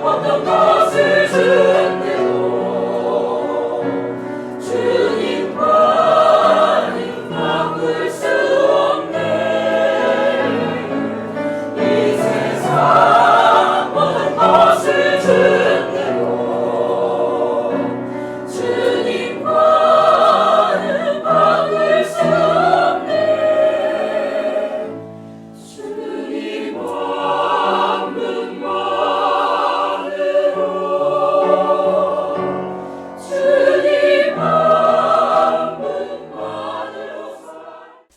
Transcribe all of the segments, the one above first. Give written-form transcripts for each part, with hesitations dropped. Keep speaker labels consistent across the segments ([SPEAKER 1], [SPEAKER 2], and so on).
[SPEAKER 1] 어떤 것을 주는데도 주님과는 바꿀 수 없네. 이 세상 모든 것을 주는데도 주님과는 바꿀 수 없네. 주님 한 분만으로 주님 한 분만으로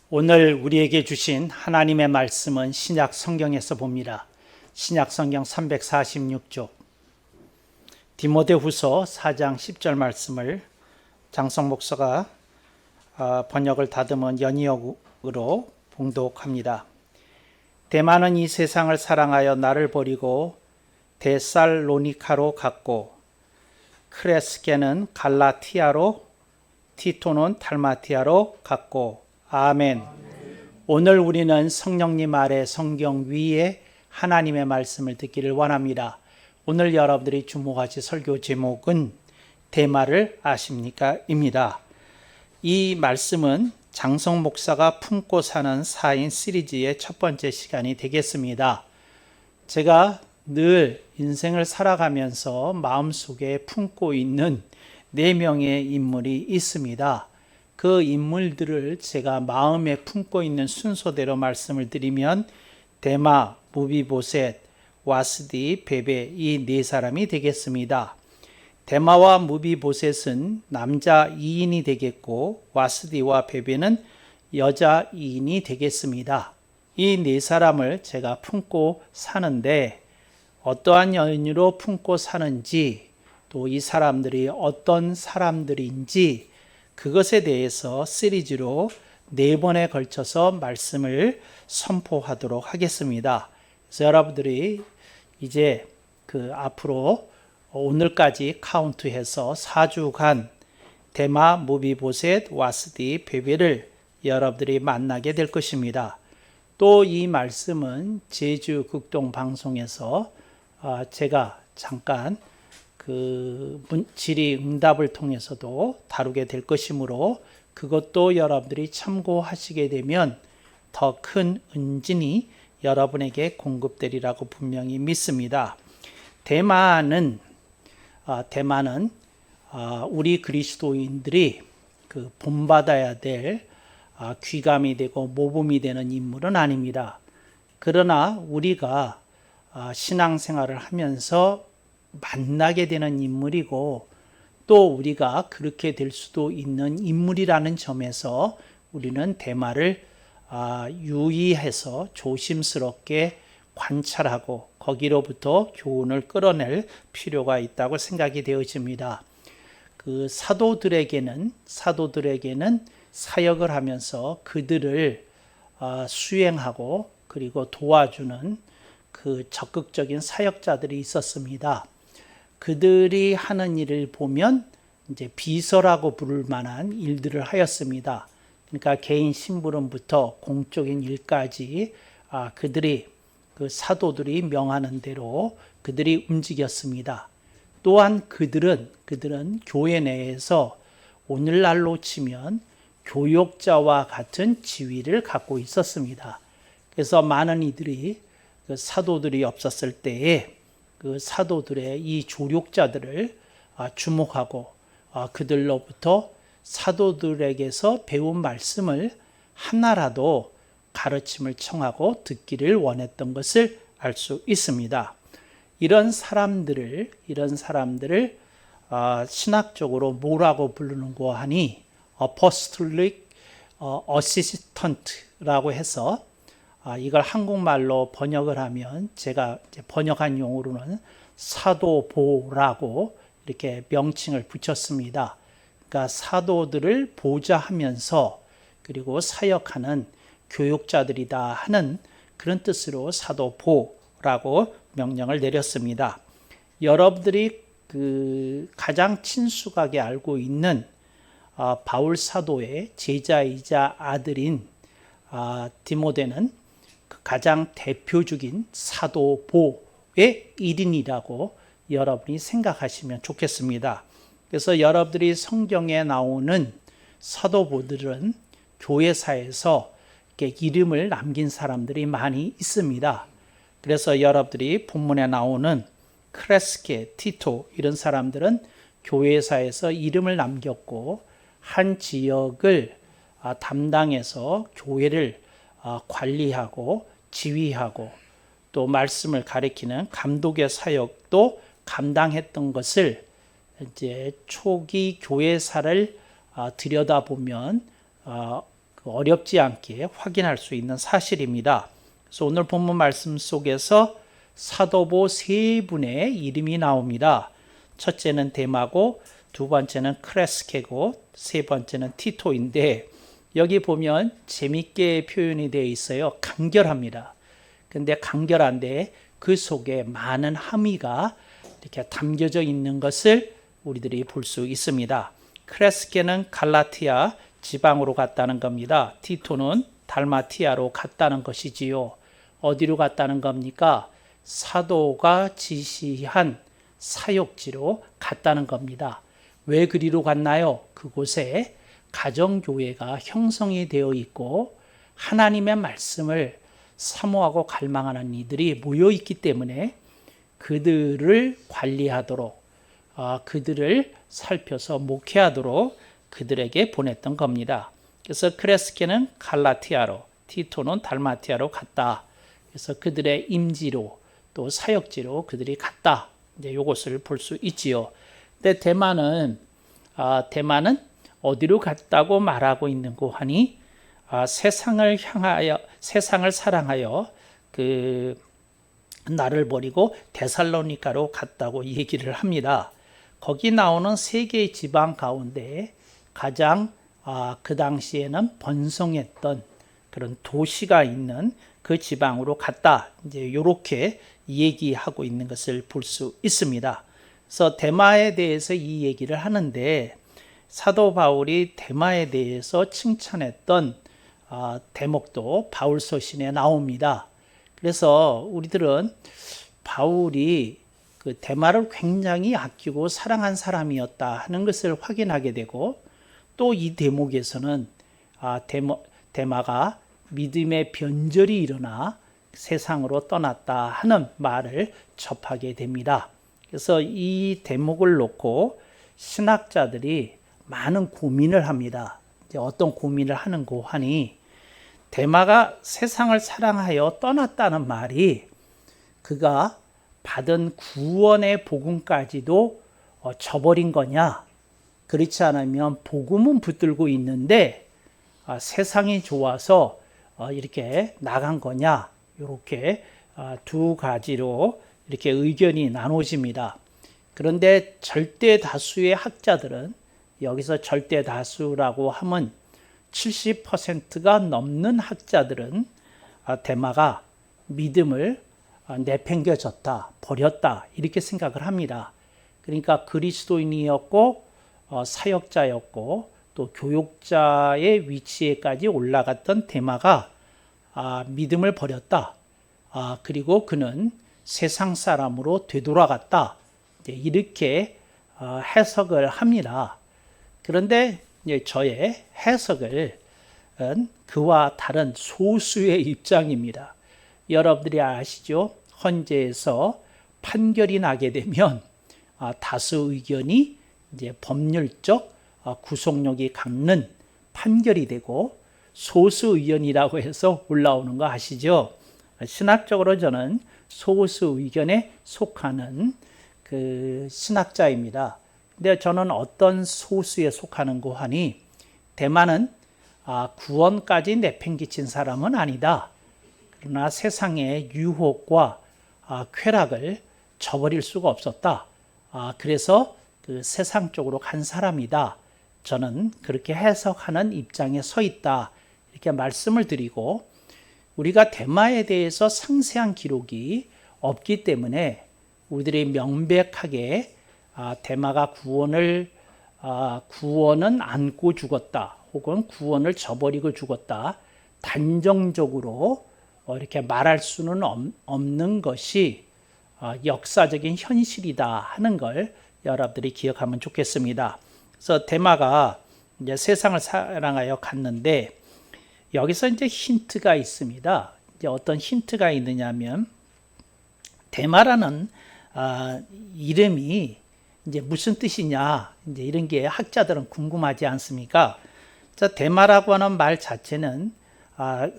[SPEAKER 2] 오늘 우리에게 주신 하나님의 말씀은 신약 성경에서 봅니다. 신약 성경 346쪽 디모데후서 4장 10절 말씀을 장성 목사가 번역을 다듬은 연이어로 봉독합니다. 대만은 이 세상을 사랑하여 나를 버리고 데살로니카로 갔고, 크레스게는 갈라티아로, 티토는 달마티아로 갔고. 아멘. 오늘 우리는 성령님 아래 성경 위에 하나님의 말씀을 듣기를 원합니다. 오늘 여러분들이 주목하실 설교 제목은 대마를 아십니까? 입니다. 이 말씀은 장성 목사가 품고 사는 사인 시리즈의 첫 번째 시간이 되겠습니다. 제가 늘 인생을 살아가면서 마음속에 품고 있는 4명의 인물이 있습니다. 그 인물들을 제가 마음에 품고 있는 순서대로 말씀을 드리면 데마, 무비보셋, 와스디, 베베 이 4사람이 되겠습니다. 데마와 무비보셋은 남자 2인이 되겠고, 와스디와 베베는 여자 2인이 되겠습니다. 이 4사람을 제가 품고 사는데 어떠한 연유로 품고 사는지, 또 이 사람들이 어떤 사람들인지 그것에 대해서 시리즈로 4번에 걸쳐서 말씀을 선포하도록 하겠습니다. 그래서 여러분들이 이제 앞으로 오늘까지 카운트해서 4주간 데마, 무비보셋, 와스디, 베베를 여러분들이 만나게 될 것입니다. 또 이 말씀은 제주 극동 방송에서 제가 잠깐 질의 응답을 통해서도 다루게 될 것이므로 그것도 여러분들이 참고하시게 되면 더 큰 은진이 여러분에게 공급되리라고 분명히 믿습니다. 대만은 우리 그리스도인들이 본받아야 될 귀감이 되고 모범이 되는 인물은 아닙니다. 그러나 우리가 신앙생활을 하면서 만나게 되는 인물이고, 또 우리가 그렇게 될 수도 있는 인물이라는 점에서 우리는 대마를 유의해서 조심스럽게 관찰하고 거기로부터 교훈을 끌어낼 필요가 있다고 생각이 되어집니다. 사도들에게는 사역을 하면서 그들을 수행하고 그리고 도와주는 적극적인 사역자들이 있었습니다. 그들이 하는 일을 보면 이제 비서라고 부를 만한 일들을 하였습니다. 그러니까 개인 심부름부터 공적인 일까지 그들이 사도들이 명하는 대로 그들이 움직였습니다. 또한 그들은 교회 내에서 오늘날로 치면 교역자와 같은 지위를 갖고 있었습니다. 그래서 많은 이들이 사도들이 없었을 때에 사도들의 이 조력자들을 주목하고 그들로부터 사도들에게서 배운 말씀을 하나라도 가르침을 청하고 듣기를 원했던 것을 알 수 있습니다. 이런 사람들을 신학적으로 뭐라고 부르는고 하니 Apostolic Assistant라고 해서 이걸 한국말로 번역을 하면 제가 번역한 용어로는 사도보라고 이렇게 명칭을 붙였습니다. 그러니까 사도들을 보좌하면서 그리고 사역하는 교육자들이다 하는 그런 뜻으로 사도보라고 명령을 내렸습니다. 여러분들이 가장 친숙하게 알고 있는 바울 사도의 제자이자 아들인 디모데는 가장 대표적인 사도보의 일인이라고 여러분이 생각하시면 좋겠습니다. 그래서 여러분들이 성경에 나오는 사도보들은 교회사에서 이렇게 이름을 남긴 사람들이 많이 있습니다. 그래서 여러분들이 본문에 나오는 크레스케, 티토 이런 사람들은 교회사에서 이름을 남겼고 한 지역을 담당해서 교회를 관리하고 지휘하고 또 말씀을 가리키는 감독의 사역도 감당했던 것을 이제 초기 교회사를 들여다보면 어렵지 않게 확인할 수 있는 사실입니다. 그래서 오늘 본문 말씀 속에서 사도보 세 분의 이름이 나옵니다. 첫째는 데마고, 두 번째는 크레스케고, 세 번째는 티토인데 여기 보면 재밌게 표현이 되어 있어요. 간결합니다. 근데 간결한데 그 속에 많은 함의가 이렇게 담겨져 있는 것을 우리들이 볼 수 있습니다. 크레스케는 갈라티아 지방으로 갔다는 겁니다. 티토는 달마티아로 갔다는 것이지요. 어디로 갔다는 겁니까? 사도가 지시한 사역지로 갔다는 겁니다. 왜 그리로 갔나요? 그곳에 가정교회가 형성이 되어 있고 하나님의 말씀을 사모하고 갈망하는 이들이 모여 있기 때문에 그들을 관리하도록 그들을 살펴서 목회하도록 그들에게 보냈던 겁니다. 그래서 크레스케는 갈라티아로, 티토는 달마티아로 갔다. 그래서 그들의 임지로 또 사역지로 그들이 갔다. 이제 이것을 볼 수 있지요. 근데 대만은 어디로 갔다고 말하고 있는고 하니 세상을 사랑하여 그 나를 버리고 데살로니가로 갔다고 얘기를 합니다. 거기 나오는 세 개의 지방 가운데 가장 그 당시에는 번성했던 그런 도시가 있는 그 지방으로 갔다. 이제 이렇게 얘기하고 있는 것을 볼 수 있습니다. 그래서 데마에 대해서 이 얘기를 하는데 사도 바울이 데마에 대해서 칭찬했던 대목도 바울 서신에 나옵니다. 그래서 우리들은 바울이 그 데마를 굉장히 아끼고 사랑한 사람이었다 하는 것을 확인하게 되고 또 이 대목에서는 데마가 믿음의 변절이 일어나 세상으로 떠났다 하는 말을 접하게 됩니다. 그래서 이 대목을 놓고 신학자들이 많은 고민을 합니다. 이제 어떤 고민을 하는고 하니 데마가 세상을 사랑하여 떠났다는 말이 그가 받은 구원의 복음까지도 저버린 거냐? 그렇지 않으면 복음은 붙들고 있는데 세상이 좋아서 이렇게 나간 거냐? 이렇게 두 가지로 이렇게 의견이 나눠집니다. 그런데 절대 다수의 학자들은 여기서 절대 다수라고 하면 70%가 넘는 학자들은 데마가 믿음을 내팽겨졌다, 버렸다 이렇게 생각을 합니다. 그러니까 그리스도인이었고 사역자였고 또 교육자의 위치에까지 올라갔던 데마가 믿음을 버렸다. 그리고 그는 세상 사람으로 되돌아갔다. 이렇게 해석을 합니다. 그런데 저의 해석은 그와 다른 소수의 입장입니다. 여러분들이 아시죠? 헌재에서 판결이 나게 되면 다수 의견이 이제 법률적 구속력이 강는 판결이 되고 소수 의견이라고 해서 올라오는 거 아시죠? 신학적으로 저는 소수 의견에 속하는 그 신학자입니다. 근데 저는 어떤 소수에 속하는고 하니 데마는 구원까지 내팽개친 사람은 아니다. 그러나 세상의 유혹과 쾌락을 저버릴 수가 없었다. 그래서 그 세상 쪽으로 간 사람이다. 저는 그렇게 해석하는 입장에 서 있다. 이렇게 말씀을 드리고 우리가 데마에 대해서 상세한 기록이 없기 때문에 우리들이 명백하게 데마가 구원은 안고 죽었다. 혹은 구원을 저버리고 죽었다. 단정적으로 이렇게 말할 수는 없는 것이 역사적인 현실이다 하는 걸 여러분들이 기억하면 좋겠습니다. 그래서 데마가 이제 세상을 사랑하여 갔는데 여기서 이제 힌트가 있습니다. 이제 어떤 힌트가 있느냐면 데마라는 이름이 이제 무슨 뜻이냐 이제 이런 게 학자들은 궁금하지 않습니까? 자, 데마라고 하는 말 자체는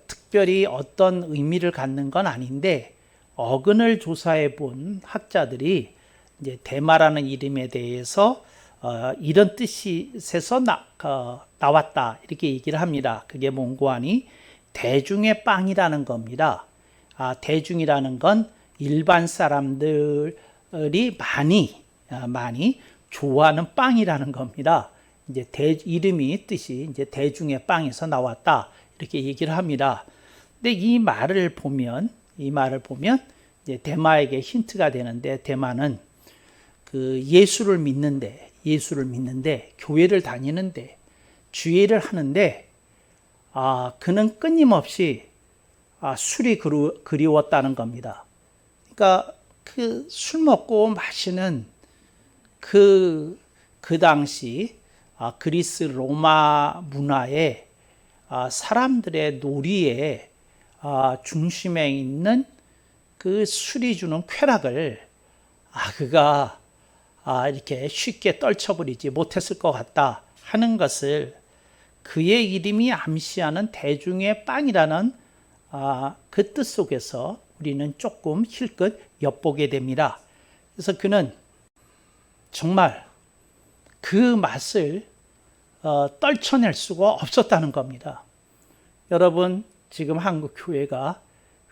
[SPEAKER 2] 특별히 어떤 의미를 갖는 건 아닌데 어근을 조사해 본 학자들이 이제 데마라는 이름에 대해서 이런 뜻에서 나왔다 이렇게 얘기를 합니다. 그게 뭔고 하니 대중의 빵이라는 겁니다. 대중이라는 건 일반 사람들이 많이 좋아하는 빵이라는 겁니다. 이제 이름이 뜻이 이제 대중의 빵에서 나왔다 이렇게 얘기를 합니다. 근데 이 말을 보면 이제 데마에게 힌트가 되는데 데마는 그 예수를 믿는데 교회를 다니는데 주일을 하는데 그는 끊임없이 술이 그리웠다는 겁니다. 그러니까 그 술 먹고 마시는 그 당시 그리스 로마 문화의 사람들의 놀이의 중심에 있는 그 술이 주는 쾌락을 그가 이렇게 쉽게 떨쳐버리지 못했을 것 같다 하는 것을 그의 이름이 암시하는 대중의 빵이라는 그 뜻 속에서 우리는 조금 힐끗 엿보게 됩니다. 그래서 그는 정말 그 맛을 떨쳐낼 수가 없었다는 겁니다. 여러분, 지금 한국 교회가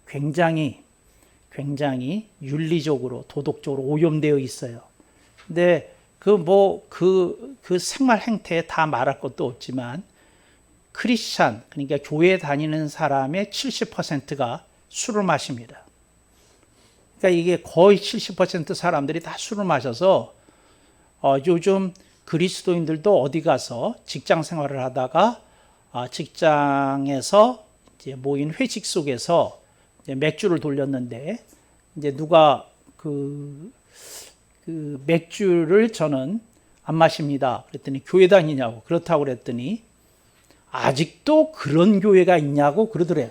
[SPEAKER 2] 굉장히 윤리적으로 도덕적으로 오염되어 있어요. 근데 그 생활 행태에 다 말할 것도 없지만 크리스찬, 그러니까 교회 다니는 사람의 70%가 술을 마십니다. 그러니까 이게 거의 70% 사람들이 다 술을 마셔서 요즘 그리스도인들도 어디 가서 직장 생활을 하다가 직장에서 이제 모인 회식 속에서 이제 맥주를 돌렸는데 이제 누가 그 맥주를 저는 안 마십니다. 그랬더니 교회 다니냐고 그렇다고 그랬더니 아직도 그런 교회가 있냐고 그러더래요.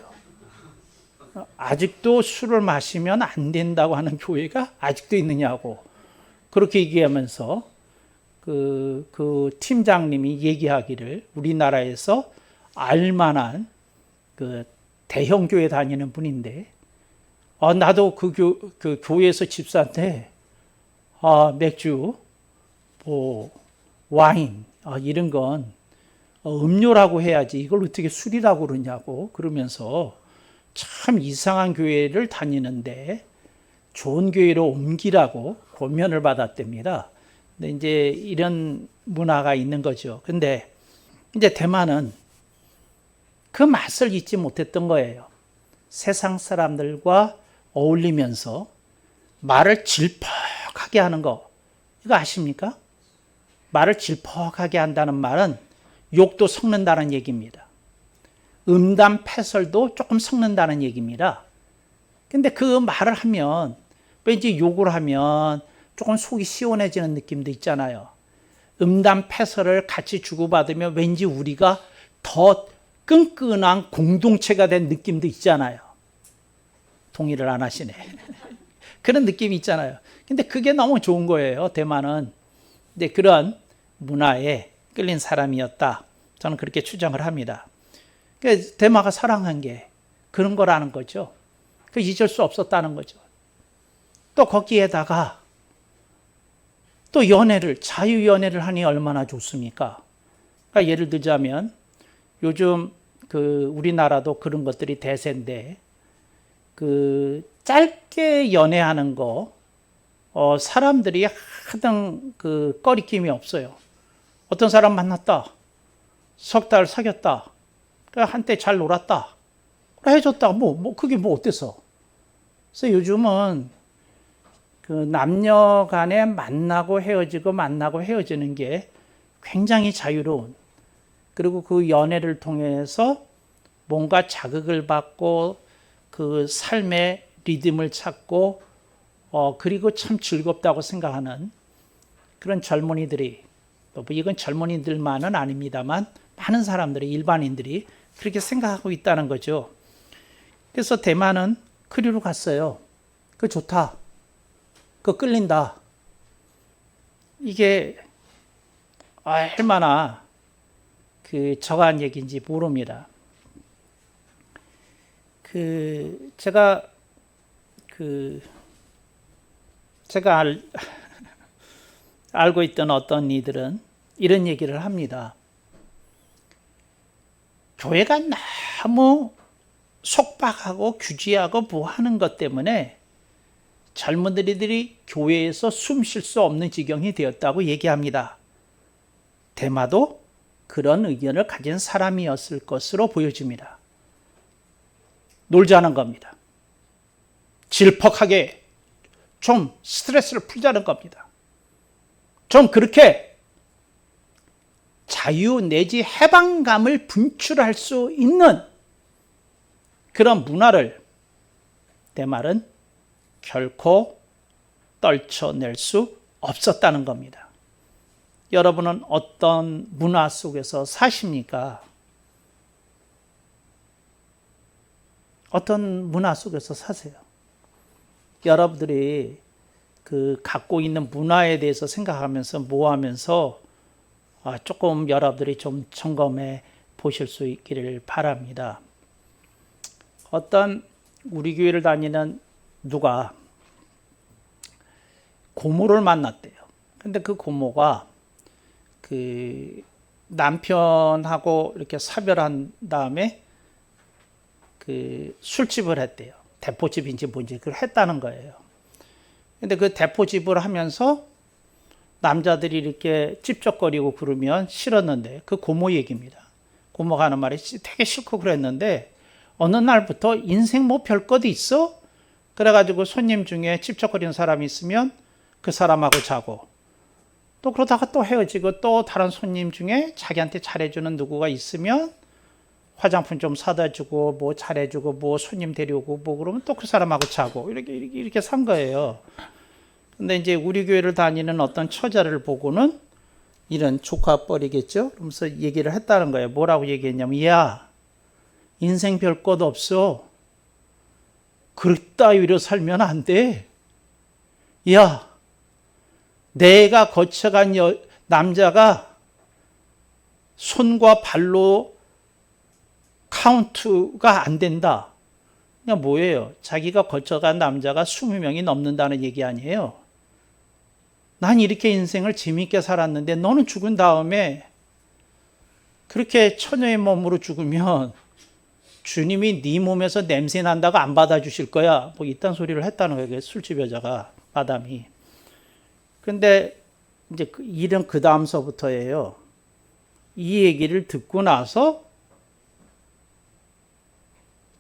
[SPEAKER 2] 아직도 술을 마시면 안 된다고 하는 교회가 아직도 있느냐고 그렇게 얘기하면서 그 팀장님이 얘기하기를 우리나라에서 알만한 그 대형 교회 다니는 분인데 나도 그 교회에서 집사한테 맥주, 와인 이런 건 음료라고 해야지 이걸 어떻게 술이라고 그러냐고 그러면서 참 이상한 교회를 다니는데 좋은 교회로 옮기라고 권면을 받았답니다. 근데 이제 이런 문화가 있는 거죠. 근데 이제 대만은 그 맛을 잊지 못했던 거예요. 세상 사람들과 어울리면서 말을 질퍽하게 하는 거. 이거 아십니까? 말을 질퍽하게 한다는 말은 욕도 섞는다는 얘기입니다. 음담 패설도 조금 섞는다는 얘기입니다. 근데 그 말을 하면 왠지 욕을 하면 조금 속이 시원해지는 느낌도 있잖아요. 음담 패설을 같이 주고받으면 왠지 우리가 더 끈끈한 공동체가 된 느낌도 있잖아요. 동의를 안 하시네. 그런 느낌이 있잖아요. 근데 그게 너무 좋은 거예요. 대만은. 근데 그런 문화에 끌린 사람이었다. 저는 그렇게 추정을 합니다. 대마가 사랑한 게 그런 거라는 거죠. 그 잊을 수 없었다는 거죠. 또 거기에다가 또 자유연애를 하니 얼마나 좋습니까? 그러니까 예를 들자면 요즘 우리나라도 그런 것들이 대세인데 짧게 연애하는 거 사람들이 하등 꺼리낌이 없어요. 어떤 사람 만났다. 석 달 사귀었다. 한때 잘 놀았다. 해줬다. 그게 어때서? 그래서 요즘은 남녀 간에 만나고 헤어지는 게 굉장히 자유로운, 그리고 그 연애를 통해서 뭔가 자극을 받고 그 삶의 리듬을 찾고 그리고 참 즐겁다고 생각하는 그런 젊은이들이, 뭐 이건 젊은이들만은 아닙니다만 많은 사람들이, 일반인들이 그렇게 생각하고 있다는 거죠. 그래서 대만은 그리로 갔어요. 그 좋다. 그 끌린다. 이게 얼마나 그 저간 얘기인지 모릅니다. 제가 알고 있던 어떤 이들은 이런 얘기를 합니다. 교회가 너무 속박하고 규제하고 부하는 것 때문에 젊은이들이 교회에서 숨 쉴 수 없는 지경이 되었다고 얘기합니다. 대마도 그런 의견을 가진 사람이었을 것으로 보여집니다. 놀자는 겁니다. 질퍽하게 좀 스트레스를 풀자는 겁니다. 좀 그렇게 자유 내지 해방감을 분출할 수 있는 그런 문화를 대말은 결코 떨쳐낼 수 없었다는 겁니다. 여러분은 어떤 문화 속에서 사십니까? 어떤 문화 속에서 사세요? 여러분들이 그 갖고 있는 문화에 대해서 생각하면서 하면서 조금 여러분들이 좀 점검해 보실 수 있기를 바랍니다. 어떤 우리 교회를 다니는 누가 고모를 만났대요. 근데 그 고모가 그 남편하고 이렇게 사별한 다음에 그 술집을 했대요. 대포집인지 뭔지 그걸 했다는 거예요. 근데 그 대포집을 하면서 남자들이 이렇게 찝쩍거리고 그러면 싫었는데, 그 고모 얘기입니다. 고모가 하는 말이 되게 싫고 그랬는데 어느 날부터 인생 뭐 별것도 있어? 그래가지고 손님 중에 찝쩍거리는 사람이 있으면 그 사람하고 자고, 또 그러다가 또 헤어지고, 또 다른 손님 중에 자기한테 잘해주는 누구가 있으면 화장품 좀 사다 주고 뭐 잘해주고 뭐 손님 데려오고 뭐 그러면 또 그 사람하고 자고, 이렇게 산 거예요. 근데 이제 우리 교회를 다니는 어떤 처자를 보고는 이런 조카뻘이겠죠? 그러면서 얘기를 했다는 거예요. 뭐라고 얘기했냐면, 야, 인생 별 것 없어. 그따위로 살면 안 돼. 야, 내가 거쳐간 남자가 손과 발로 카운트가 안 된다. 그냥 뭐예요? 자기가 거쳐간 남자가 20명이 넘는다는 얘기 아니에요. 난 이렇게 인생을 재미있게 살았는데 너는 죽은 다음에 그렇게 처녀의 몸으로 죽으면 주님이 네 몸에서 냄새 난다고 안 받아주실 거야. 뭐 이딴 소리를 했다는 거예요. 술집 여자가, 마담이. 근데 이제 일은 그 다음서부터예요. 이 얘기를 듣고 나서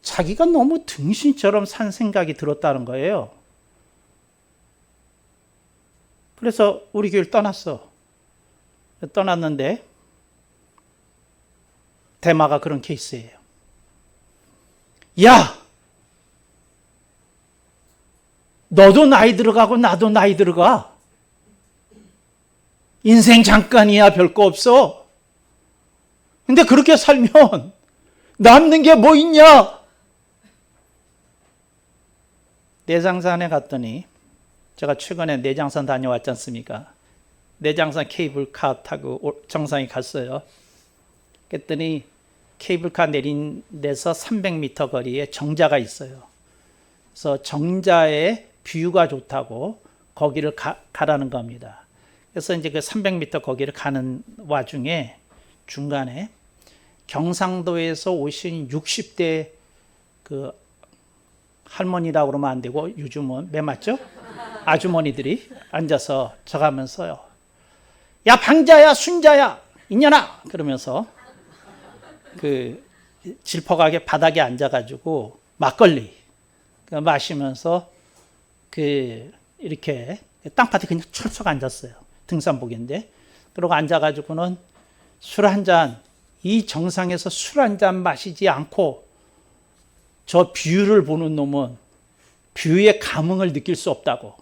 [SPEAKER 2] 자기가 너무 등신처럼 산 생각이 들었다는 거예요. 그래서 우리 교회를 떠났어. 떠났는데 대마가 그런 케이스예요. 야! 너도 나이 들어가고 나도 나이 들어가. 인생 잠깐이야, 별거 없어. 근데 그렇게 살면 남는 게 뭐 있냐? 내장산에 갔더니, 제가 최근에 내장산 다녀왔지 않습니까? 내장산 케이블카 타고 정상에 갔어요. 그랬더니 케이블카 내린 데서 300m 거리에 정자가 있어요. 그래서 정자에 뷰가 좋다고 거기를 가라는 겁니다. 그래서 이제 그 300m 거기를 가는 와중에 중간에 경상도에서 오신 60대 그 할머니라고 그러면 안 되고 요즘은 매 맞죠? 아주머니들이 앉아서 저가면서요. 야, 방자야, 순자야, 이년아! 그러면서 그 질퍽하게 바닥에 앉아가지고 막걸리 마시면서 그 이렇게 땅바닥에 그냥 철썩 앉았어요. 등산복인데. 그러고 앉아가지고는 술 한 잔, 이 정상에서 술 한 잔 마시지 않고 저 뷰를 보는 놈은 뷰의 감흥을 느낄 수 없다고.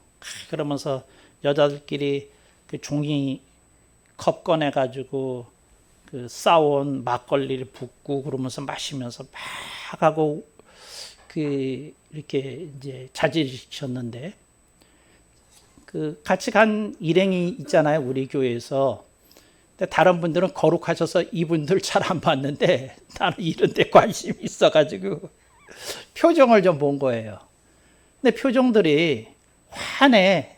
[SPEAKER 2] 그러면서 여자들끼리 그 종이 컵 꺼내가지고 그 싸온 막걸리를 붓고 그러면서 마시면서 막 하고 그 이렇게 이제 자지르셨는데, 그 같이 간 일행이 있잖아요, 우리 교회에서. 근데 다른 분들은 거룩하셔서 이분들 잘 안 봤는데 나는 이런 데 관심이 있어가지고 표정을 좀 본 거예요. 근데 표정들이 환해.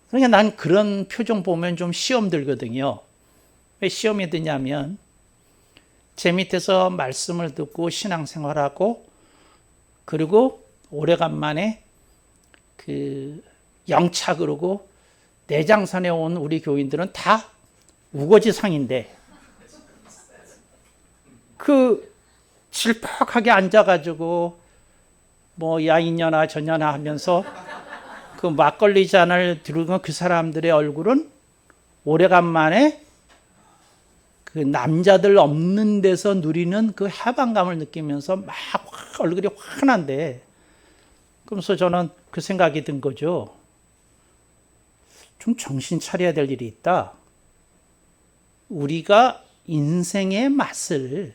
[SPEAKER 2] 그러니까 난 그런 표정 보면 좀 시험 들거든요. 왜 시험이 드냐면, 제 밑에서 말씀을 듣고 신앙생활하고, 그리고 오래간만에 그 영착으로고 내장산에 온 우리 교인들은 다 우거지상인데, 그 질퍽하게 앉아가지고 뭐 야 이년아 저년아 하면서 그 막걸리 잔을 들고 그 사람들의 얼굴은 오래간만에 그 남자들 없는 데서 누리는 그 해방감을 느끼면서 막 얼굴이 환한데, 그러면서 저는 그 생각이 든 거죠. 좀 정신 차려야 될 일이 있다. 우리가 인생의 맛을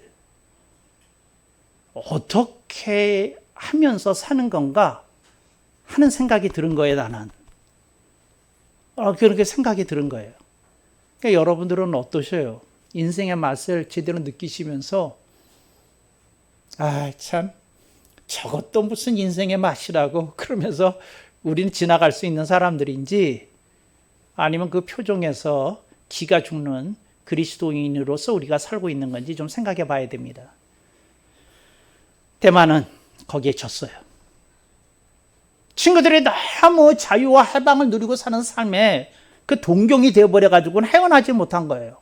[SPEAKER 2] 어떻게 하면서 사는 건가 하는 생각이 들은 거예요, 나는. 그렇게 생각이 들은 거예요. 그러니까 여러분들은 어떠셔요? 인생의 맛을 제대로 느끼시면서, 아, 참, 저것도 무슨 인생의 맛이라고 그러면서 우리는 지나갈 수 있는 사람들인지, 아니면 그 표정에서 기가 죽는 그리스도인으로서 우리가 살고 있는 건지 좀 생각해 봐야 됩니다. 대만은 거기에 졌어요. 친구들이 너무 자유와 해방을 누리고 사는 삶에 그 동경이 되어버려가지고는 헤어나지 못한 거예요.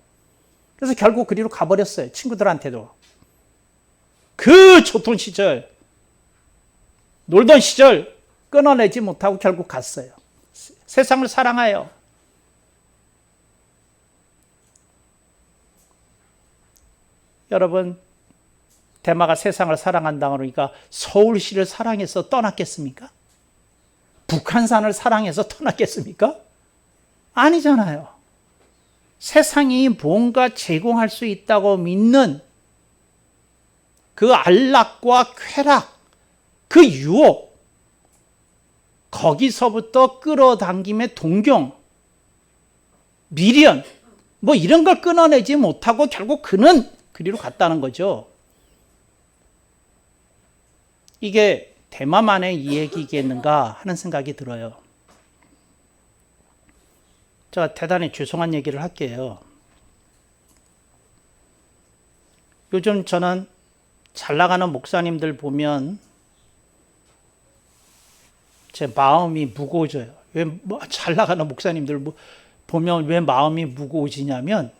[SPEAKER 2] 그래서 결국 그리로 가버렸어요. 친구들한테도. 그 좋던 시절, 놀던 시절 끊어내지 못하고 결국 갔어요. 세상을 사랑해요. 여러분, 대마가 세상을 사랑한다 그러니까 서울시를 사랑해서 떠났겠습니까? 북한산을 사랑해서 떠났겠습니까? 아니잖아요. 세상이 뭔가 제공할 수 있다고 믿는 그 안락과 쾌락, 그 유혹, 거기서부터 끌어당김의 동경, 미련, 뭐 이런 걸 끊어내지 못하고 결국 그는 그리로 갔다는 거죠. 이게 대마만의 이 얘기겠는가 하는 생각이 들어요. 제가 대단히 죄송한 얘기를 할게요. 요즘 저는 잘 나가는 목사님들 보면 제 마음이 무거워져요. 왜 잘 나가는 목사님들 보면 왜 마음이 무거워지냐면,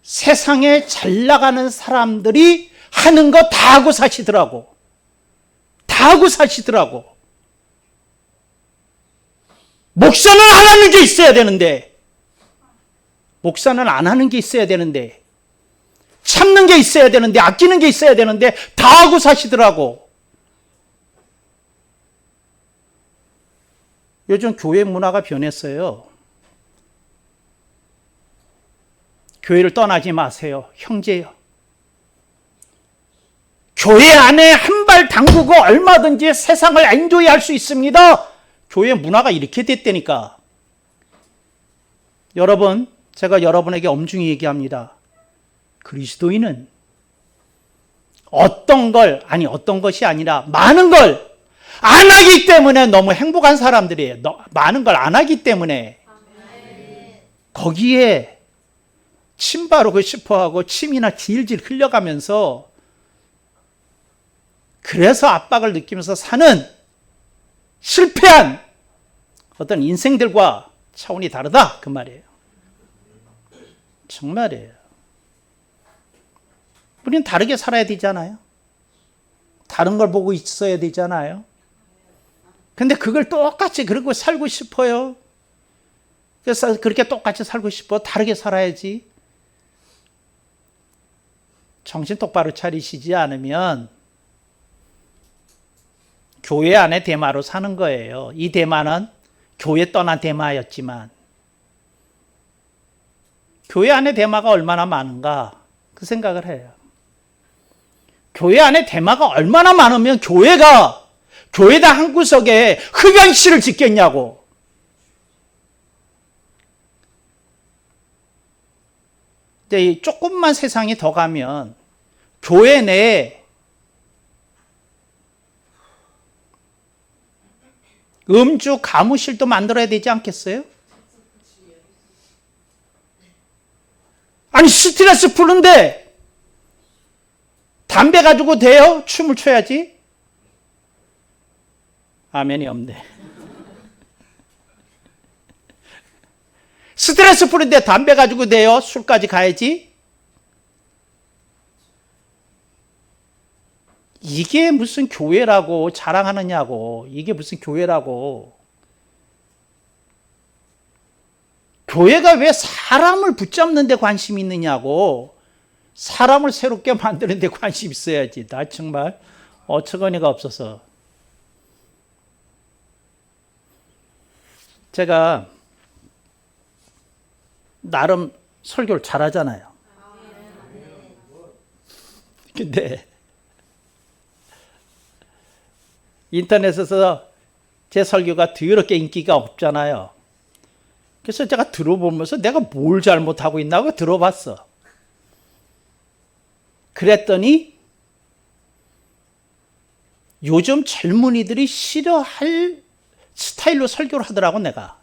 [SPEAKER 2] 세상에 잘 나가는 사람들이 하는 거 다 하고 사시더라고. 다 하고 사시더라고. 목사는 안 하는 게 있어야 되는데, 목사는 안 하는 게 있어야 되는데, 참는 게 있어야 되는데, 아끼는 게 있어야 되는데 다 하고 사시더라고. 요즘 교회 문화가 변했어요. 교회를 떠나지 마세요. 형제요. 교회 안에 한 발 담그고 얼마든지 세상을 엔조이할 수 있습니다. 교회 문화가 이렇게 됐다니까. 여러분, 제가 여러분에게 엄중히 얘기합니다. 그리스도인은 어떤 것이 아니라 많은 걸 안 하기 때문에 너무 행복한 사람들이에요. 많은 걸 안 하기 때문에. 거기에 침 바르고 싶어하고 침이나 질질 흘려가면서, 그래서 압박을 느끼면서 사는 실패한 어떤 인생들과 차원이 다르다, 그 말이에요. 정말이에요. 우리는 다르게 살아야 되잖아요. 다른 걸 보고 있어야 되잖아요. 근데 그걸 똑같이 그러고 살고 싶어요. 그래서 그렇게 똑같이 살고 싶어. 다르게 살아야지. 정신 똑바로 차리시지 않으면 교회 안에 대마로 사는 거예요. 이 대마는 교회 떠난 대마였지만 교회 안에 대마가 얼마나 많은가 그 생각을 해요. 교회 안에 대마가 얼마나 많으면 교회당 한 구석에 흡연실을 짓겠냐고. 근데 조금만 세상이 더 가면 교회 내에 음주 가무실도 만들어야 되지 않겠어요? 아니 스트레스 푸는데 담배 가지고 돼요? 춤을 춰야지? 아멘이 없네. 스트레스 푸는데 담배 가지고 돼요? 술까지 가야지? 이게 무슨 교회라고 자랑하느냐고. 이게 무슨 교회라고. 교회가 왜 사람을 붙잡는 데 관심이 있느냐고. 사람을 새롭게 만드는 데 관심 있어야지. 나 정말 어처구니가 없어서. 제가 나름 설교를 잘하잖아요. 근데 인터넷에서 제 설교가 더럽게 인기가 없잖아요. 그래서 제가 들어보면서 내가 뭘 잘못하고 있나고 들어봤어. 그랬더니 요즘 젊은이들이 싫어할 스타일로 설교를 하더라고 내가.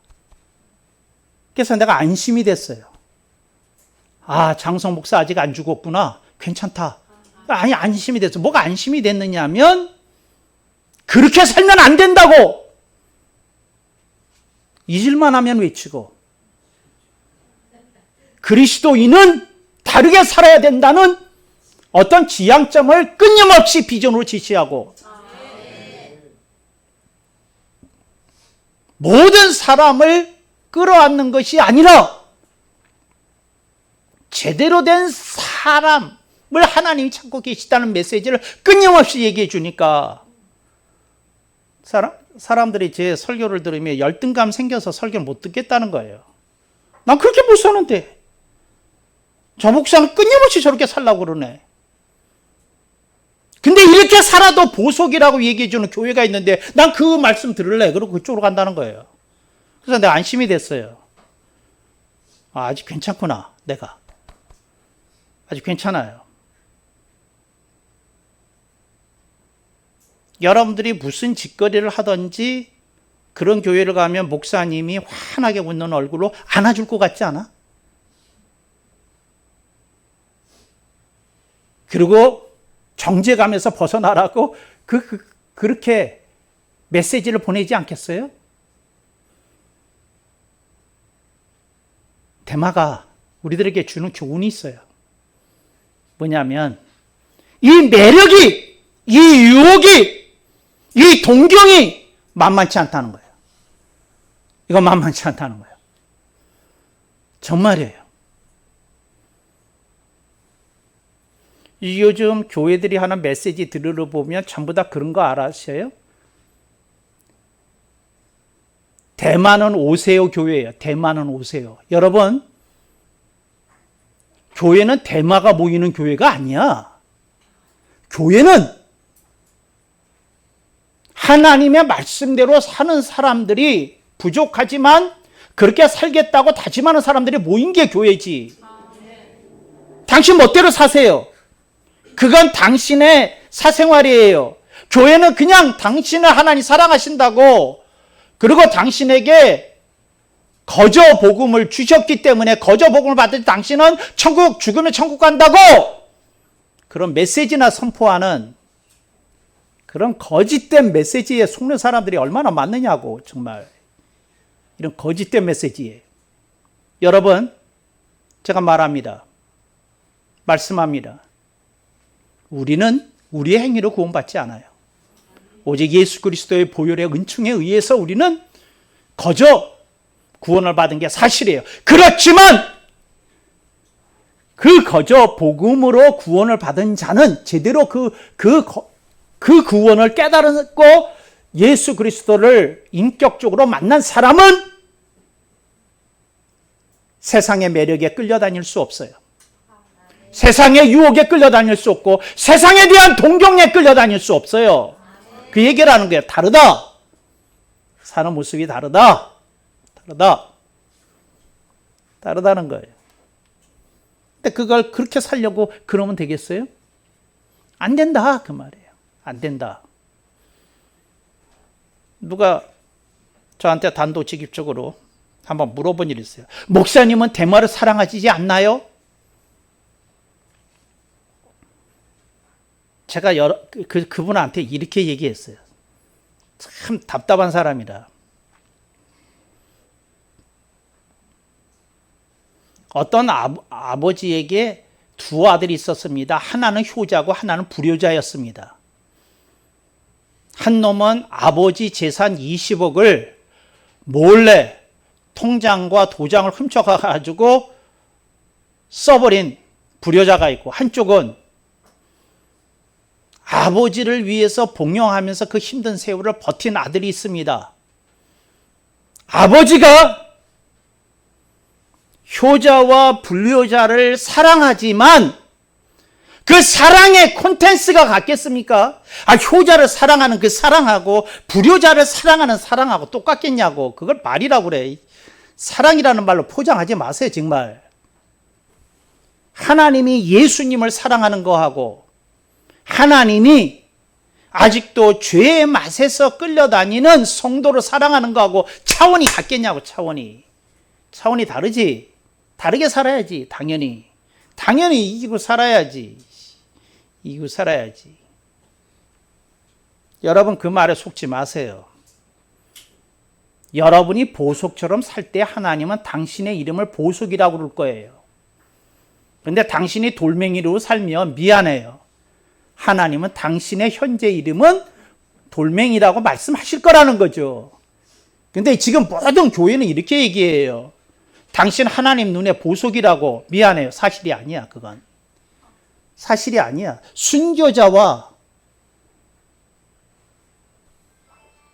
[SPEAKER 2] 그래서 내가 안심이 됐어요. 아, 장성 목사 아직 안 죽었구나. 괜찮다. 아니 안심이 됐어. 뭐가 안심이 됐느냐면 그렇게 살면 안 된다고. 잊을만 하면 외치고 그리스도인은 다르게 살아야 된다는 어떤 지향점을 끊임없이 비전으로 제시하고 모든 사람을 끌어안는 것이 아니라 제대로 된 사람을 하나님이 찾고 계시다는 메시지를 끊임없이 얘기해 주니까 사람들이 제 설교를 들으면 열등감 생겨서 설교를 못 듣겠다는 거예요. 난 그렇게 못 사는데 저 목사는 끊임없이 저렇게 살라고 그러네. 근데 이렇게 살아도 보석이라고 얘기해 주는 교회가 있는데 난 그 말씀 들을래. 그러고 그쪽으로 간다는 거예요. 그래서 내가 안심이 됐어요. 아, 아직 괜찮구나. 내가 아직 괜찮아요. 여러분들이 무슨 짓거리를 하든지 그런 교회를 가면 목사님이 환하게 웃는 얼굴로 안아줄 것 같지 않아? 그리고 정죄감에서 벗어나라고 그렇게 메시지를 보내지 않겠어요? 대마가 우리들에게 주는 교훈이 있어요. 뭐냐면 이 매력이, 이 유혹이, 이 동경이 만만치 않다는 거예요. 이거 만만치 않다는 거예요. 정말이에요. 요즘 교회들이 하는 메시지 들으보면 전부 다 그런 거 알았어요? 대만은 오세요 교회예요. 대만은 오세요. 여러분, 교회는 대마가 모이는 교회가 아니야. 교회는 하나님의 말씀대로 사는 사람들이 부족하지만 그렇게 살겠다고 다짐하는 사람들이 모인 게 교회지. 당신 멋대로 사세요. 그건 당신의 사생활이에요. 교회는 그냥 당신을 하나님 사랑하신다고 그리고 당신에게 거저 복음을 주셨기 때문에 거저 복음을 받을 때 당신은 천국, 죽으면 천국 간다고 그런 메시지나 선포하는 그런 거짓된 메시지에 속는 사람들이 얼마나 많느냐고. 정말 이런 거짓된 메시지에. 여러분, 제가 말합니다. 말씀합니다. 우리는 우리의 행위로 구원받지 않아요. 오직 예수 그리스도의 보혈의 은총에 의해서 우리는 거저 구원을 받은 게 사실이에요. 그렇지만 그 거저 복음으로 구원을 받은 자는 제대로 그 구원을 깨달았고 예수 그리스도를 인격적으로 만난 사람은 세상의 매력에 끌려다닐 수 없어요. 세상의 유혹에 끌려다닐 수 없고 세상에 대한 동경에 끌려다닐 수 없어요. 그 얘기를 하는 거예요. 다르다. 사는 모습이 다르다. 다르다는 거예요. 근데 그걸 그렇게 살려고 그러면 되겠어요? 안 된다 그 말이에요. 안 된다. 누가 저한테 단도직입적으로 한번 물어본 일이 있어요. 목사님은 대마를 사랑하시지 않나요? 제가 그분한테 이렇게 얘기했어요. 참 답답한 사람이라. 어떤 아버지에게 두 아들이 있었습니다. 하나는 효자고 하나는 불효자였습니다. 한 놈은 아버지 재산 20억을 몰래 통장과 도장을 훔쳐가가지고 써버린 불효자가 있고, 한쪽은 아버지를 위해서 봉용하면서 그 힘든 세월을 버틴 아들이 있습니다. 아버지가 효자와 불효자를 사랑하지만 그 사랑의 콘텐츠가 같겠습니까? 효자를 사랑하는 그 사랑하고 불효자를 사랑하는 사랑하고 똑같겠냐고. 그걸 말이라고 그래. 사랑이라는 말로 포장하지 마세요, 정말. 하나님이 예수님을 사랑하는 거하고 하나님이 아직도 죄의 맛에서 끌려다니는 성도를 사랑하는 거하고 차원이 같겠냐고. 차원이 다르지. 다르게 살아야지. 당연히 이기고 살아야지. 여러분 그 말에 속지 마세요. 여러분이 보석처럼 살 때 하나님은 당신의 이름을 보석이라고 그럴 거예요. 그런데 당신이 돌멩이로 살면 미안해요. 하나님은 당신의 현재 이름은 돌멩이라고 말씀하실 거라는 거죠. 근데 지금 모든 교회는 이렇게 얘기해요. 당신 하나님 눈에 보석이라고. 미안해요. 사실이 아니야. 그건 사실이 아니야. 순교자와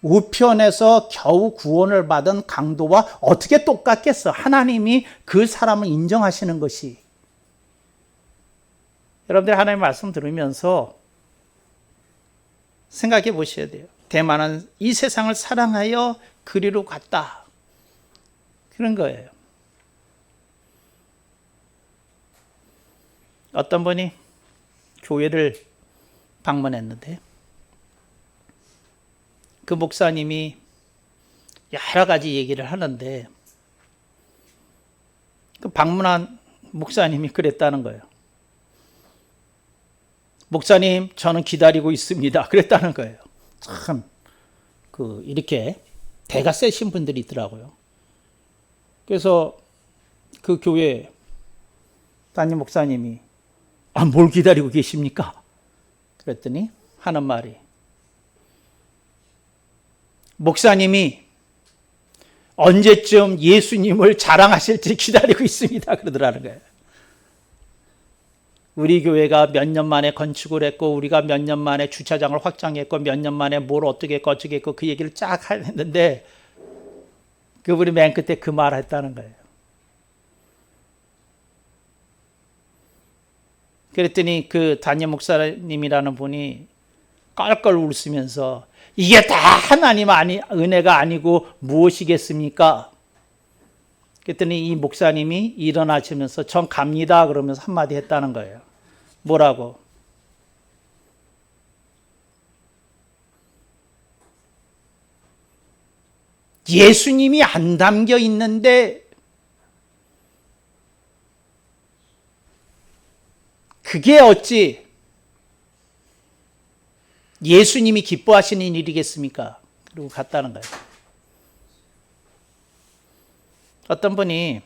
[SPEAKER 2] 우편에서 겨우 구원을 받은 강도와 어떻게 똑같겠어? 하나님이 그 사람을 인정하시는 것이. 여러분들 하나님 말씀 들으면서 생각해 보셔야 돼요. 대만은 이 세상을 사랑하여 그리로 갔다. 그런 거예요. 어떤 분이 교회를 방문했는데 그 목사님이 여러 가지 얘기를 하는데 그 방문한 목사님이 그랬다는 거예요. 목사님, 저는 기다리고 있습니다. 그랬다는 거예요. 참, 이렇게 대가 세신 분들이 있더라고요. 그래서 그 교회 담임 목사님이 뭘 기다리고 계십니까? 그랬더니 하는 말이 목사님이 언제쯤 예수님을 자랑하실지 기다리고 있습니다. 그러더라는 거예요. 우리 교회가 몇 년 만에 건축을 했고 우리가 몇 년 만에 주차장을 확장했고 몇 년 만에 뭘 어떻게 했고 어떻게 했고 그 얘기를 쫙 했는데 그분이 맨 끝에 그 말을 했다는 거예요. 그랬더니 그 담임 목사님이라는 분이 깔깔 웃으면서 이게 다 하나님 은혜가 아니고 무엇이겠습니까? 그랬더니 이 목사님이 일어나시면서 전 갑니다 그러면서 한마디 했다는 거예요. 뭐라고? 예수님이 안 담겨 있는데 그게 어찌 예수님이 기뻐하시는 일이겠습니까? 그리고 갔다는 거예요. 어떤 분이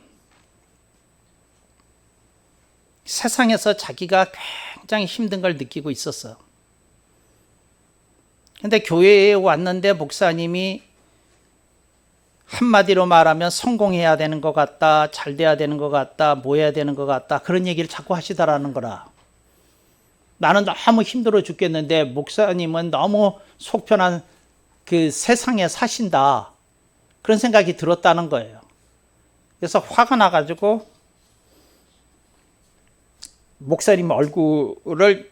[SPEAKER 2] 세상에서 자기가 굉장히 힘든 걸 느끼고 있었어. 근데 교회에 왔는데 목사님이 한마디로 말하면 성공해야 되는 것 같다, 잘 돼야 되는 것 같다, 뭐 해야 되는 것 같다, 그런 얘기를 자꾸 하시더라는 거라. 나는 너무 힘들어 죽겠는데 목사님은 너무 속 편한 그 세상에 사신다, 그런 생각이 들었다는 거예요. 그래서 화가 나가지고 목사님 얼굴을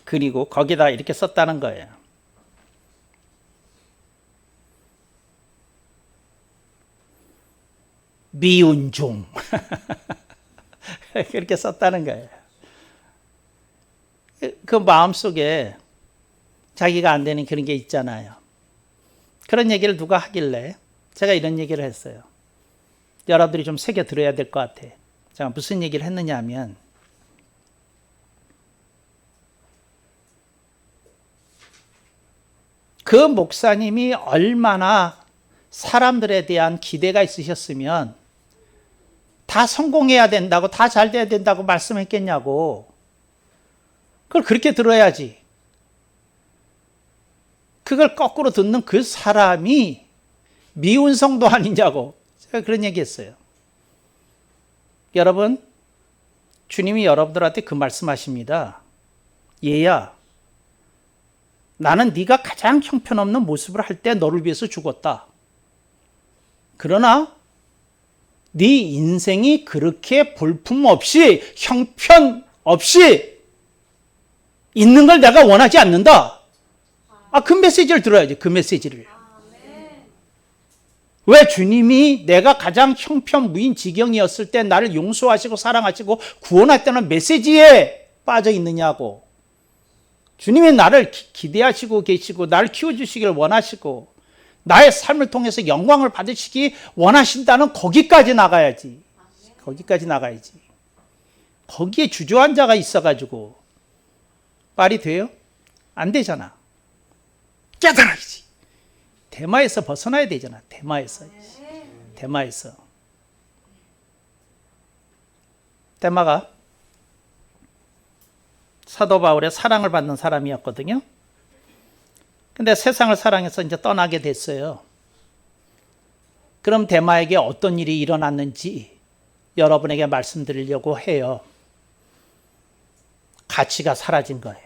[SPEAKER 2] 그리고 거기다 이렇게 썼다는 거예요. 미운 종. 그렇게 썼다는 거예요. 그 마음속에 자기가 안 되는 그런 게 있잖아요. 그런 얘기를 누가 하길래 제가 이런 얘기를 했어요. 여러분들이 좀 새겨 들어야 될 것 같아. 제가 무슨 얘기를 했느냐 하면, 그 목사님이 얼마나 사람들에 대한 기대가 있으셨으면 다 성공해야 된다고, 다 잘 돼야 된다고 말씀했겠냐고. 그걸 그렇게 들어야지. 그걸 거꾸로 듣는 그 사람이 미운 성도 아니냐고. 제가 그런 얘기 했어요. 여러분, 주님이 여러분들한테 그 말씀하십니다. 얘야, 나는 네가 가장 형편없는 모습을 할 때 너를 위해서 죽었다. 그러나 네 인생이 그렇게 볼품없이, 형편없이 있는 걸 내가 원하지 않는다. 그 메시지를 들어야지, 그 메시지를. 왜 주님이 내가 가장 형편무인 지경이었을 때 나를 용서하시고 사랑하시고 구원했다는 메시지에 빠져 있느냐고. 주님이 나를 기대하시고 계시고 나를 키워주시기를 원하시고 나의 삶을 통해서 영광을 받으시기 원하신다는 거기까지 나가야지. 거기까지 나가야지. 거기에 주저앉아가 있어가지고 말이 돼요? 안 되잖아. 깨달아야지. 대마에서 벗어나야 되잖아. 대마에서. 대마가 사도 바울의 사랑을 받는 사람이었거든요. 근데 세상을 사랑해서 이제 떠나게 됐어요. 그럼 대마에게 어떤 일이 일어났는지 여러분에게 말씀드리려고 해요. 가치가 사라진 거예요.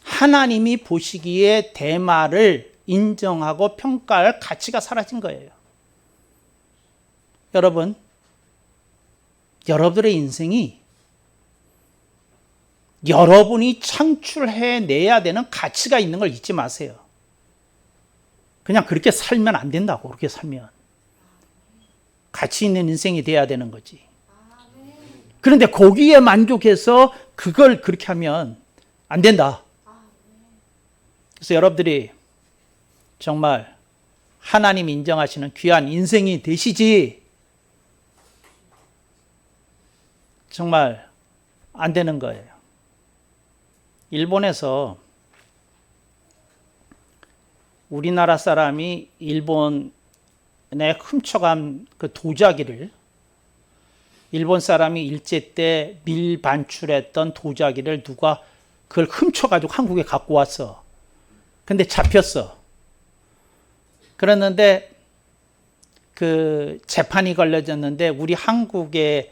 [SPEAKER 2] 하나님이 보시기에 대마를 인정하고 평가할 가치가 사라진 거예요. 여러분, 여러분들의 인생이 여러분이 창출해내야 되는 가치가 있는 걸 잊지 마세요. 그냥 그렇게 살면 안 된다고. 그렇게 살면 가치 있는 인생이 돼야 되는 거지. 그런데 거기에 만족해서 그걸 그렇게 하면 안 된다. 그래서 여러분들이 정말 하나님 인정하시는 귀한 인생이 되시지, 정말 안 되는 거예요. 일본에서 우리나라 사람이 일본에 훔쳐간 그 도자기를, 일본 사람이 일제 때 밀반출했던 도자기를 누가 그걸 훔쳐가지고 한국에 갖고 왔어. 근데 잡혔어. 그랬는데 그 재판이 걸려졌는데 우리 한국의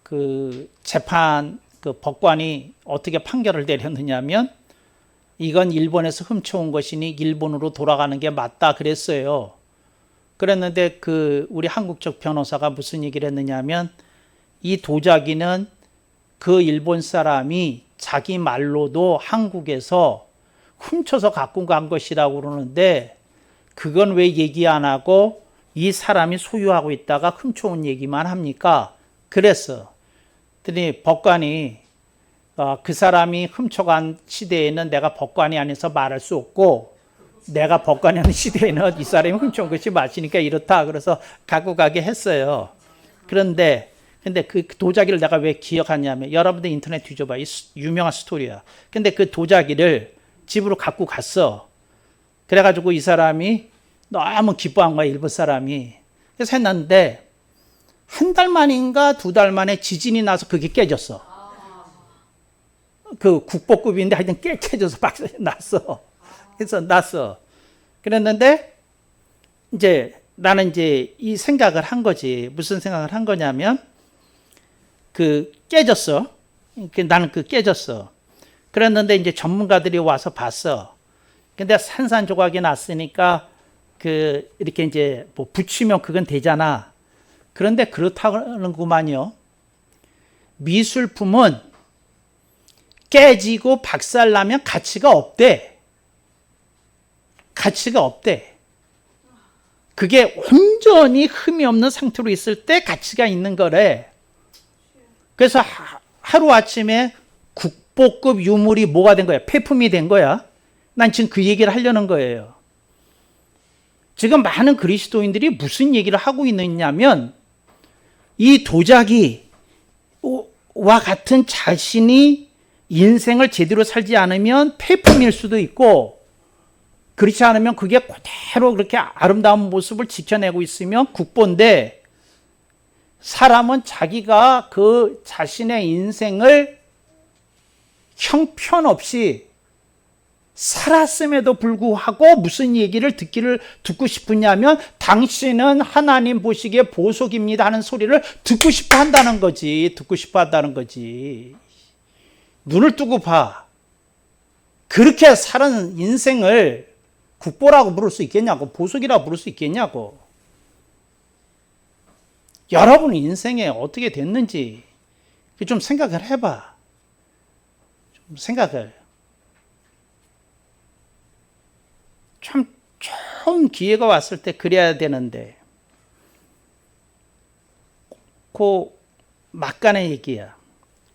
[SPEAKER 2] 그 재판 그 법관이 어떻게 판결을 내렸느냐면 이건 일본에서 훔쳐온 것이니 일본으로 돌아가는 게 맞다 그랬어요. 그랬는데 그 우리 한국 쪽 변호사가 무슨 얘기를 했느냐면 이 도자기는 그 일본 사람이 자기 말로도 한국에서 훔쳐서 갖고 간 것이라고 그러는데 그건 왜 얘기 안 하고 이 사람이 소유하고 있다가 훔쳐온 얘기만 합니까? 그랬어. 그랬더니 법관이 그 사람이 훔쳐간 시대에는 내가 법관이 아니어서 말할 수 없고 내가 법관이 아닌 시대에는 이 사람이 훔쳐온 것이 맞으니까 이렇다. 그래서 갖고 가게 했어요. 그런데 근데 그 도자기를 내가 왜 기억하냐면 여러분들 인터넷 뒤져봐. 이 유명한 스토리야. 근데 그 도자기를 집으로 갖고 갔어. 그래가지고 이 사람이 너무 기뻐한 거야, 일본 사람이. 그래서 했는데 한 달 만인가 두 달 만에 지진이 나서 그게 깨졌어. 그 국보급인데 하여튼 깨져서 박살이 났어. 그래서 났어. 그랬는데 이제 나는 이제 이 생각을 한 거지. 무슨 생각을 한 거냐면 깨졌어. 나는 깨졌어. 그랬는데 이제 전문가들이 와서 봤어. 근데 산산조각이 났으니까 이렇게 이제 뭐 붙이면 그건 되잖아. 그런데 그렇다는구만요. 미술품은 깨지고 박살나면 가치가 없대. 가치가 없대. 그게 온전히 흠이 없는 상태로 있을 때 가치가 있는 거래. 그래서 하루아침에 국보급 유물이 뭐가 된 거야? 폐품이 된 거야. 난 지금 그 얘기를 하려는 거예요. 지금 많은 그리스도인들이 무슨 얘기를 하고 있느냐면 이 도자기와 같은 자신이 인생을 제대로 살지 않으면 폐품일 수도 있고 그렇지 않으면 그게 그대로 그렇게 아름다운 모습을 지켜내고 있으면 국보인데 사람은 자기가 그 자신의 인생을 형편없이 살았음에도 불구하고 무슨 얘기를 듣고 싶으냐면 당신은 하나님 보시기에 보석입니다 하는 소리를 듣고 싶어 한다는 거지. 듣고 싶어 한다는 거지. 눈을 뜨고 봐. 그렇게 사는 인생을 국보라고 부를 수 있겠냐고, 보석이라고 부를 수 있겠냐고. 여러분 인생에 어떻게 됐는지 좀 생각을 해봐. 좀 생각을. 참 좋은 기회가 왔을 때 그래야 되는데 막간의 얘기야.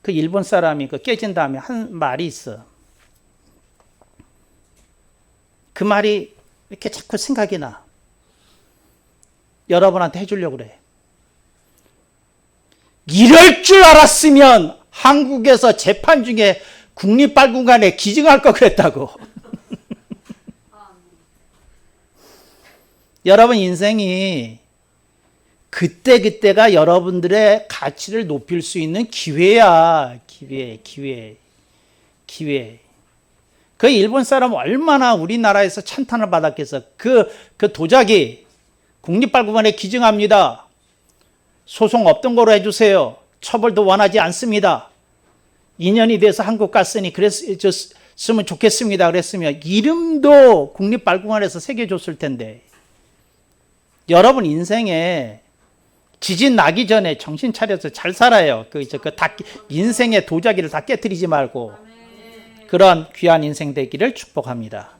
[SPEAKER 2] 일본 사람이 깨진 다음에 한 말이 있어. 그 말이 이렇게 자꾸 생각이 나. 여러분한테 해주려고 그래. 이럴 줄 알았으면 한국에서 재판 중에 국립박물관에 기증할 걸 그랬다고. 여러분 인생이 그때가 여러분들의 가치를 높일 수 있는 기회야. 기회. 그 일본 사람 얼마나 우리나라에서 찬탄을 받았겠어. 그 도자기 국립박물관에 기증합니다. 소송 없던 거로 해주세요. 처벌도 원하지 않습니다. 2년이 돼서 한국 갔으니 그랬으면 좋겠습니다. 그랬으면 이름도 국립박물관에서 새겨줬을 텐데. 여러분 인생에 지진 나기 전에 정신 차려서 잘 살아요. 인생의 도자기를 다 깨뜨리지 말고 그런 귀한 인생 되기를 축복합니다.